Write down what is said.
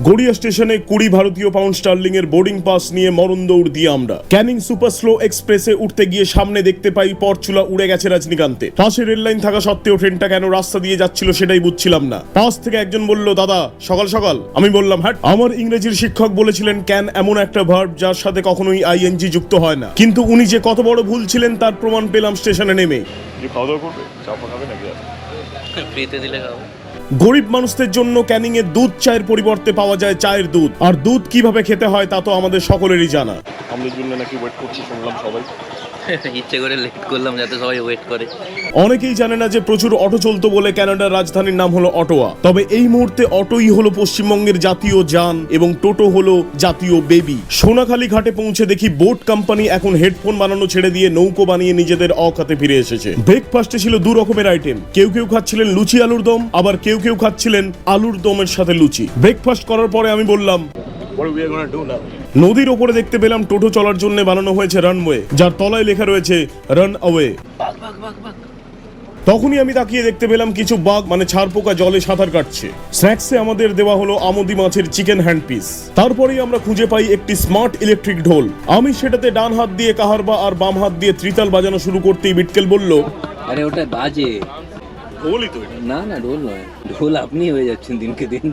গড়িয়া স্টেশনে 20 ভারতীয় pound Sterling এর বোর্ডিং পাস নিয়ে মরণ দৌড় দিয়ে আমরা ক্যানিং সুপার স্লো এক্সপ্রেসে উঠতে গিয়ে সামনে দেখতে পাই পরচুলা উড়ে গেছে রজনীকান্তে। পাশে রেল লাইন থাকা সত্ত্বেও ট্রেনটা কেন রাস্তা দিয়ে যাচ্ছিল সেটাই বুঝছিলাম না। পাশ থেকে একজন বলল, দাদা সকাল সকাল। আমি বললাম, হ্যাঁ। আমার ইংরেজির শিক্ষক বলেছিলেন ক্যান এমন একটা ভার্ব যার সাথে কখনোই আইএনজি যুক্ত হয় না, কিন্তু উনি যে কত বড় ভুল ছিলেন তার প্রমাণ পেলাম স্টেশনে নেমে। গরিব মানুষদের জন্য ক্যানিং এ দুধ চায়ের পরিবর্তে পাওয়া যায় চায়ের দুধ, আর দুধ কিভাবে খেতে হয় তা তো আমাদের সকলেরই জানা। আমাদের জন্য নাকি ওয়েট করছি শুনলাম সবাই, ইচ্ছে করে লেট করলাম যাতে সবাই ওয়েট করে। অনেকেই জানে না যে প্রচুর অটো চলতো বলে কানাডার রাজধানীর নাম হলো অটোয়া। তবে এই মুহূর্তে অটোই হলো পশ্চিমবঙ্গের জাতীয় যান এবং টোটো হলো জাতীয় বেবি। সোনাখালী ঘাটে পৌঁছে দেখি বোট কোম্পানি এখন হেডফোন বানানো ছেড়ে দিয়ে নৌকো বানিয়ে নিজেদের অকাতে ফিরে এসেছে। ব্রেকফাস্টে ছিল দু রকমের আইটেম, কেউ কেউ খাচ্ছিলেন লুচি আলুর দম, আবার কেউ কেউ খাচ্ছিলেন আলুর দমের সাথে লুচি। ব্রেকফাস্ট করার পরে আমি বললাম, নদীর ওপরে দেখতে পেলাম টোটো চলার জন্য বানানো হয়েছে রানওয়ে, যার তলায় লেখা রয়েছে রান অ্যাওয়ে। তখনই আমি তাকিয়ে দেখতে পেলাম কিছু বাঘ মানে ছারপোকা জলে সাঁতার কাটছে। স্ন্যাক্সে আমাদের দেওয়া হলো আমুদি মাছের চিকেন হ্যান্ড পিস। তারপরেই আমরা খুঁজে পাই একটি স্মার্ট ইলেকট্রিক ঢোল। আমি সেটাতে ডান হাত দিয়ে কাহারবা আর বাম হাত দিয়ে ত্রিতাল বাজানো শুরু করতেই বিটকেল বলল, আরে ওটা বাজে ঢোলই তো। না না ঢোল নয়, ঢোল আপনি হয়ে যাচ্ছেন দিনকে দিন।